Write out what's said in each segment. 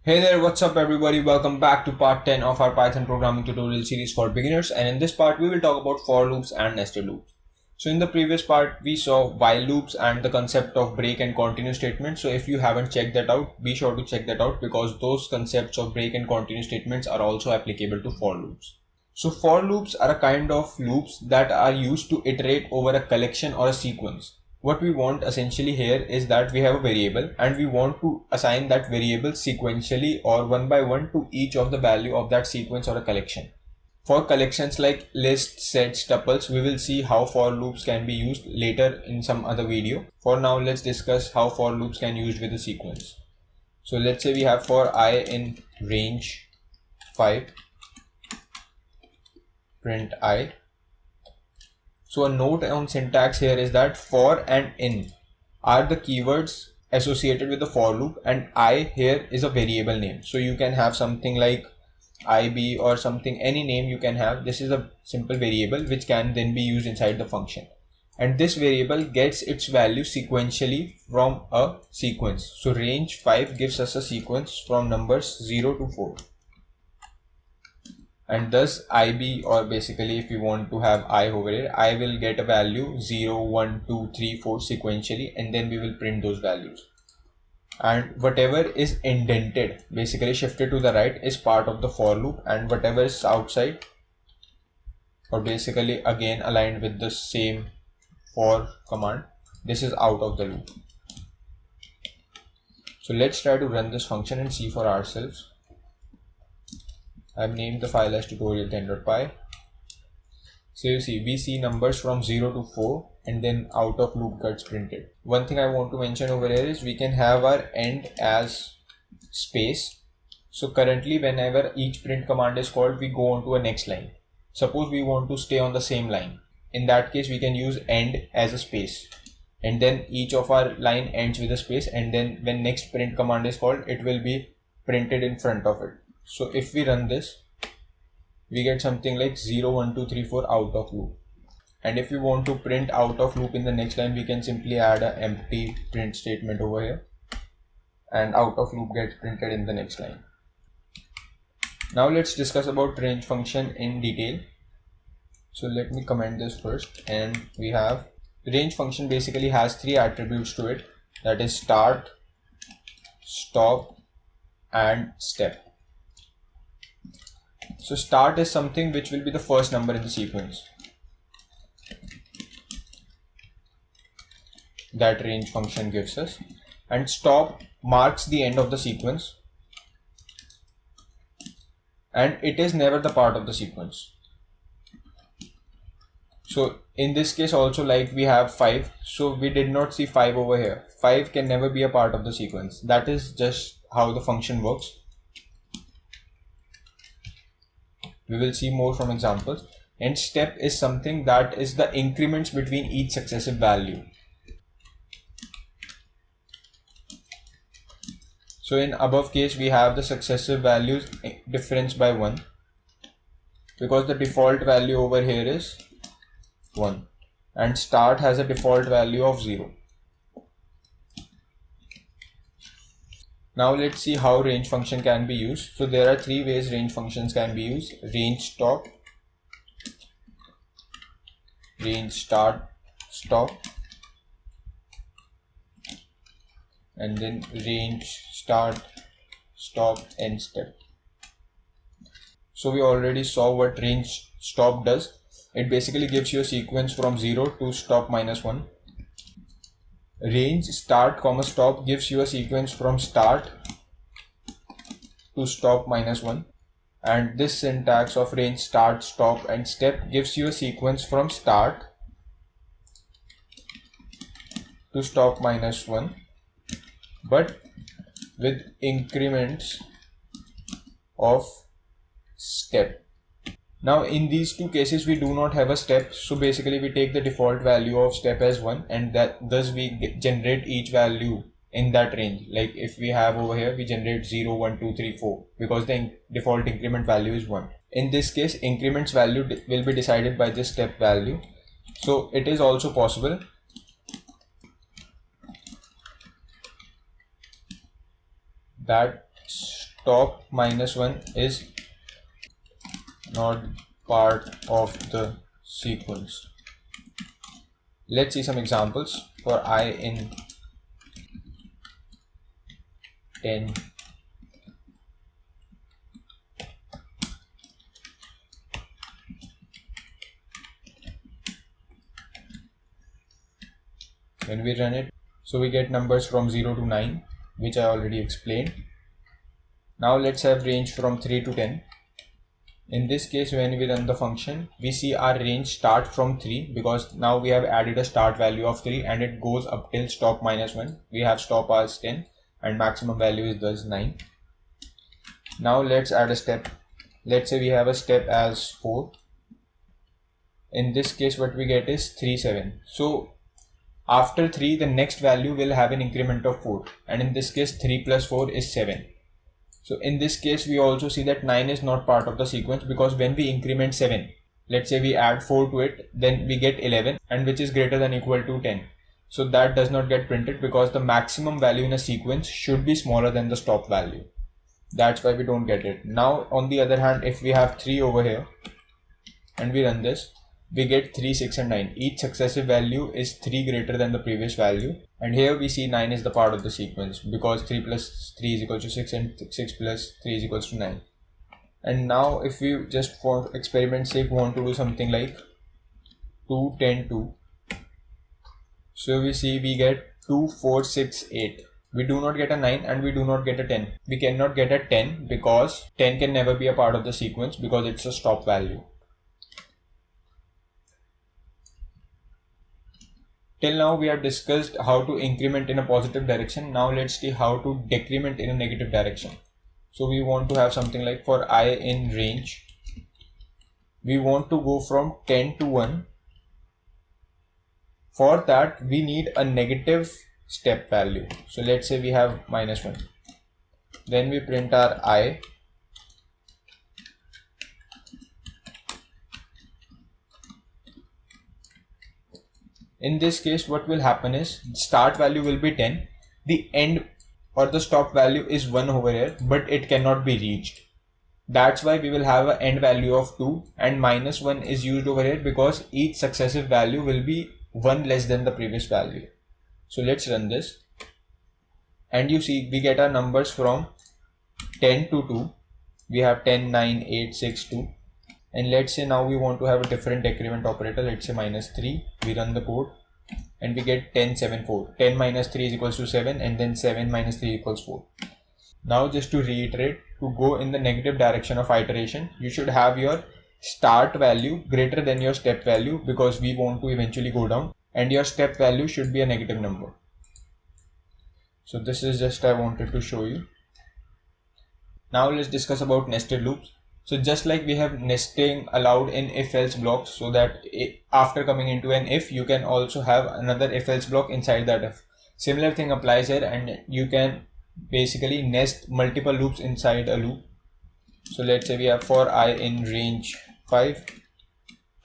Hey there, what's up everybody? Welcome back to part 10 of our Python programming tutorial series for beginners, and in this part we will talk about for loops and nested loops. So in the previous part we saw while loops and the concept of break and continue statements. So if you haven't checked that out, be sure to check that out because those concepts of break and continue statements are also applicable to for loops. So for loops are a kind of loops that are used to iterate over a collection or a sequence. What we want essentially here is that we have a variable and we want to assign that variable sequentially or one by one to each of the value of that sequence or a collection. For collections like lists, sets, tuples, we will see how for loops can be used later in some other video. For now, let's discuss how for loops can be used with a sequence. So let's say we have for I in range 5, print I. So a note on syntax here is that for and in are the keywords associated with the for loop, and I here is a variable name. So you can have something like IB or something, any name you can have. This is a simple variable which can then be used inside the function. And this variable gets its value sequentially from a sequence. So range 5 gives us a sequence from numbers 0 to 4. And thus IB, or basically if you want to have I over here, I will get a value 0, 1, 2, 3, 4 sequentially, and then we will print those values. And whatever is indented, basically shifted to the right, is part of the for loop, and whatever is outside, or basically again aligned with the same for command, this is out of the loop. So let's try to run this function and see for ourselves. I've named the file as tutorial10.py. So you see, we see numbers from 0 to 4 and then out of loop gets printed. One thing I want to mention over here is we can have our end as space. So currently whenever each print command is called, we go on to a next line. Suppose we want to stay on the same line. In that case, we can use end as a space. And then each of our line ends with a space, and then when next print command is called, it will be printed in front of it. So if we run this, we get something like 0, 1, 2, 3, 4 out of loop. And if we want to print out of loop in the next line, we can simply add an empty print statement over here, and out of loop gets printed in the next line. Now let's discuss about range function in detail. So let me comment this first, and we have range function basically has three attributes to it, that is start, stop, and step. So start is something which will be the first number in the sequence that range function gives us, and stop marks the end of the sequence, and it is never the part of the sequence. So in this case also, like we have 5, so we did not see 5 over here. 5 can never be a part of the sequence. That is just how the function works. We will see more from examples. And step is something that is the increments between each successive value. So in above case, we have the successive values difference by 1, because the default value over here is 1, and start has a default value of 0. Now let's see how range function can be used. So there are three ways range functions can be used: range stop, range start stop, and then range start stop and step. So we already saw what range stop does. It basically gives you a sequence from 0 to stop -1. Range start comma stop gives you a sequence from start to stop -1, and this syntax of range start, stop, and step gives you a sequence from start to stop -1, but with increments of step. Now in these two cases we do not have a step, so basically we take the default value of step as 1, and that thus we generate each value in that range. Like if we have over here, we generate 0, 1, 2, 3, 4 because the default increment value is 1. In this case, increments value will be decided by this step value. So it is also possible that stop minus 1 is not part of the sequence. Let's see some examples for I in 10. When we run it, so we get numbers from 0 to 9, which I already explained. Now let's have range from 3 to 10. In this case, when we run the function, we see our range start from 3 because now we have added a start value of 3 and it goes up till stop minus 1. We have stop as 10 and maximum value is thus 9. Now let's add a step. Let's say we have a step as 4. In this case, what we get is 3, 7. So after 3, the next value will have an increment of 4. And in this case, 3 plus 4 is 7. So in this case, we also see that 9 is not part of the sequence because when we increment 7, let's say we add 4 to it, then we get 11 and which is greater than equal to 10. So that does not get printed because the maximum value in a sequence should be smaller than the stop value. That's why we don't get it. Now on the other hand, if we have 3 over here and we run this, we get 3, 6 and 9. Each successive value is 3 greater than the previous value. And here we see 9 is the part of the sequence because 3 plus 3 is equal to 6 and 6 plus 3 is equals to 9. And now if we just for experiment's sake want to do something like 2, 10, 2. So we see we get 2, 4, 6, 8. We do not get a 9 and we do not get a 10. We cannot get a 10 because 10 can never be a part of the sequence because it's a stop value. Till now we have discussed how to increment in a positive direction. Now let's see how to decrement in a negative direction. So we want to have something like for I in range, we want to go from 10 to 1. For that we need a negative step value. So let's say we have minus 1. Then we print our I. In this case, what will happen is start value will be 10. The end or the stop value is 1 over here, but it cannot be reached. That's why we will have an end value of 2 and minus 1 is used over here because each successive value will be 1 less than the previous value. So let's run this. And you see we get our numbers from 10 to 2. We have 10, 9, 8, 6, 2. And let's say now we want to have a different decrement operator. Let's say minus 3. We run the code and we get 10, 7, 4. 10 minus 3 is equals to 7 and then 7 minus 3 equals 4. Now just to reiterate, to go in the negative direction of iteration, you should have your start value greater than your step value because we want to eventually go down, and your step value should be a negative number. So this is just I wanted to show you. Now let's discuss about nested loops. So just like we have nesting allowed in if-else blocks, so that after coming into an if, you can also have another if-else block inside that if. Similar thing applies here, and you can basically nest multiple loops inside a loop. So let's say we have for I in range 5,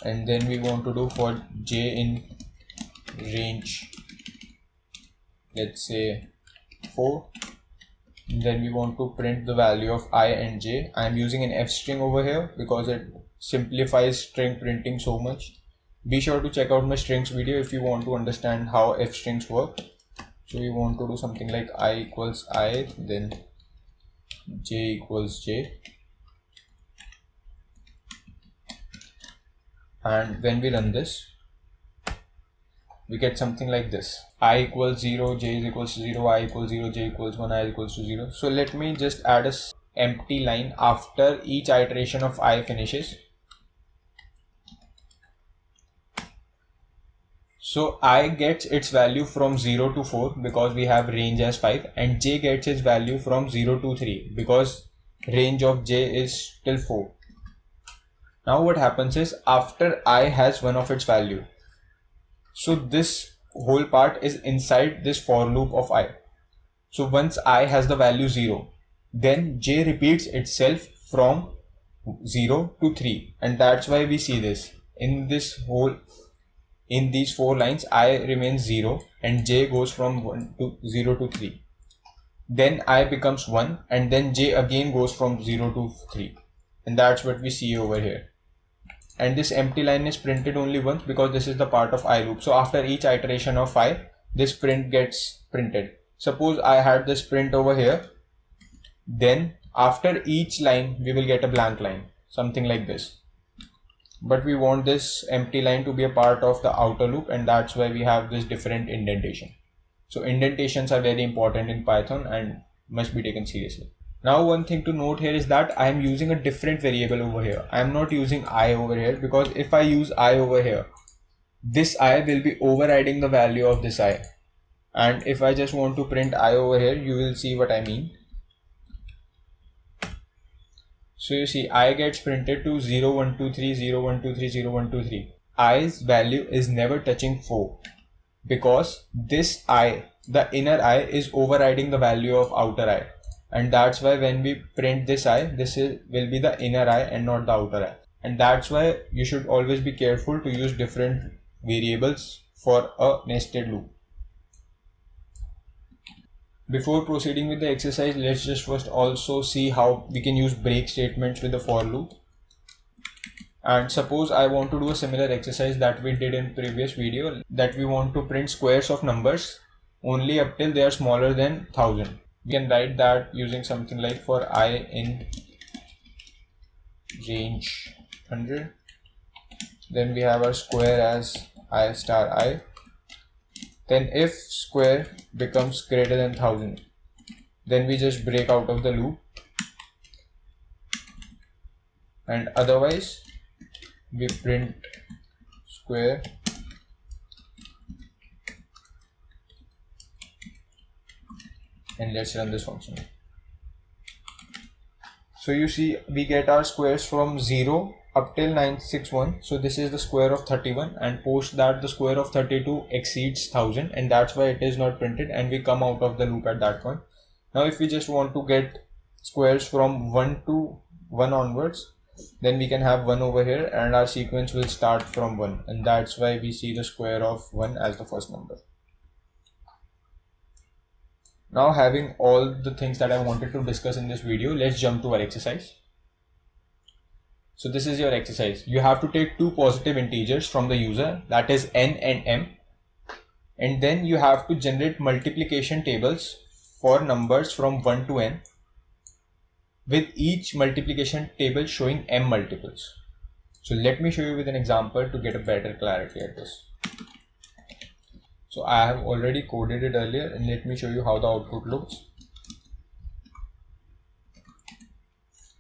and then we want to do for j in range, let's say 4. Then we want to print the value of I and j. I am using an f string over here because it simplifies string printing so much. Be sure to check out my strings video if you want to understand how f strings work. So we want to do something like I equals I, then j equals j. And when we run this, we get something like this. I equals 0, j is equals to 0, I equals 0, j equals 1, I equals to 0. So let me just add a empty line after each iteration of I finishes. So I gets its value from 0 to 4 because we have range as 5, and j gets its value from 0 to 3 because range of j is till 4. Now what happens is after I has one of its value, so this whole part is inside this for loop of I. So once I has the value 0, then j repeats itself from 0 to 3, and that's why we see this in this whole, in these 4 lines I remains 0 and j goes from 1 to 0 to 3. then I becomes 1, and then j again goes from 0 to 3, and that's what we see over here. And this empty line is printed only once because this is the part of I loop. So after each iteration of I, this print gets printed. Suppose I had this print over here, then after each line we will get a blank line, something like this. But we want this empty line to be a part of the outer loop, and that's why we have this different indentation. So indentations are very important in Python and must be taken seriously. Now one thing to note here is that I am using a different variable over here. I am not using I over here, because if I use I over here, this I will be overriding the value of this I. And if I just want to print I over here, you will see what I mean. So you see I gets printed to 0, 1, 2, 3, 0, 1, 2, 3, 0, 1, 2, 3. I's value is never touching 4 because this I, the inner I, is overriding the value of outer I. And that's why when we print this I, will be the inner I and not the outer I. And that's why you should always be careful to use different variables for a nested loop. Before proceeding with the exercise, let's just first also see how we can use break statements with the for loop. And suppose I want to do a similar exercise that we did in previous video, that we want to print squares of numbers only up till they are smaller than 1000. We can write that using something like for I in range 100. Then we have our square as I star I. Then if square becomes greater than 1000, then we just break out of the loop, and otherwise we print square and let's run this function. So you see we get our squares from 0 up till 961. So this is the square of 31, and post that the square of 32 exceeds 1000, and that's why it is not printed, and we come out of the loop at that point. Now if we just want to get squares from 1 to 1 onwards, then we can have 1 over here, and our sequence will start from 1, and that's why we see the square of 1 as the first number. Now, having all the things that I wanted to discuss in this video, let's jump to our exercise. So this is your exercise. You have to take two positive integers from the user, that is n and m, and then you have to generate multiplication tables for numbers from 1 to n, with each multiplication table showing m multiples. So let me show you with an example to get a better clarity at this. So I have already coded it earlier, and let me show you how the output looks.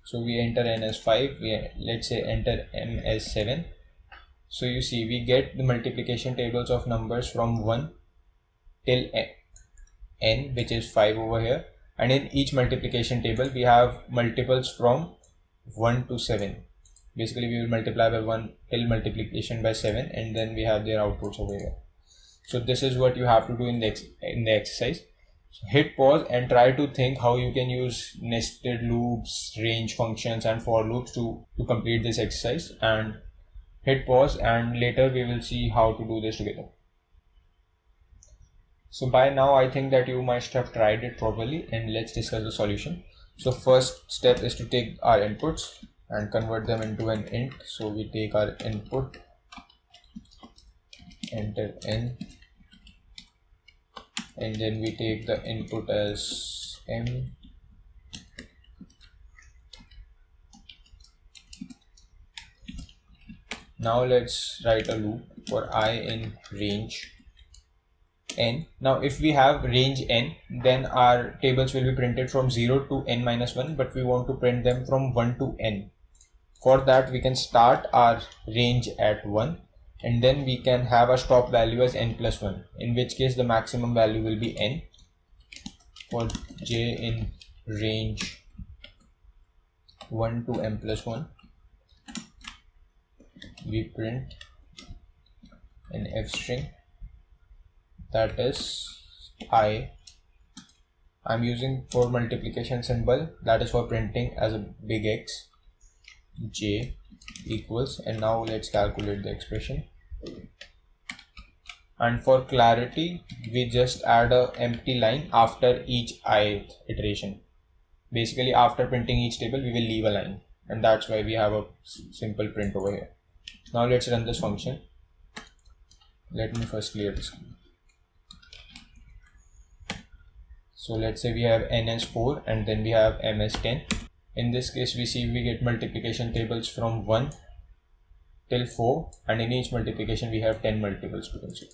So we enter n as 5, let's say enter m as 7. So you see we get the multiplication tables of numbers from 1 till n, which is 5 over here, and in each multiplication table we have multiples from 1 to 7. Basically we will multiply by 1 till multiplication by 7, and then we have their outputs over here. So this is what you have to do in the exercise. So hit pause and try to think how you can use nested loops, range functions and for loops to complete this exercise, and hit pause, and later we will see how to do this together. So by now I think that you must have tried it properly, and let's discuss the solution. So first step is to take our inputs and convert them into an int. So we take our input, enter n, and then we take the input as m, now let's write a loop for I in range n. Now if we have range n, then our tables will be printed from 0 to n minus 1, but we want to print them from 1 to n. For that we can start our range at 1, and then we can have a stop value as n plus 1, in which case the maximum value will be n. For j in range 1 to m plus 1, we print an f string, that is I. I'm using for multiplication symbol, that is for printing as a big X, j equals, and now let's calculate the expression. and for clarity we just add a empty line after each ith iteration. Basically after printing each table we will leave a line, and that's why we have a simple print over here. Now let's run this function. Let me first clear this. So let's say we have n as 4 and then we have m as 10. In this case we see we get multiplication tables from 1 till 4, and in each multiplication we have 10 multiples to consider.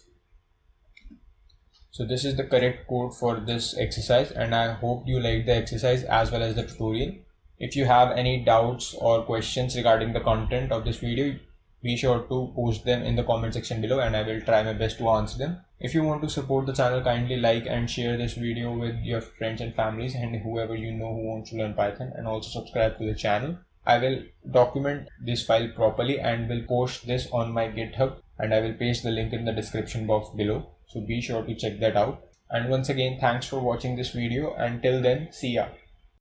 So this is the correct code for this exercise, and I hope you like the exercise as well as the tutorial. If you have any doubts or questions regarding the content of this video, be sure to post them in the comment section below and I will try my best to answer them. If you want to support the channel, kindly like and share this video with your friends and families and whoever you know who wants to learn Python, and also subscribe to the channel. I will document this file properly and will post this on my GitHub, and I will paste the link in the description box below. So be sure to check that out. And once again, thanks for watching this video. Until then, see ya.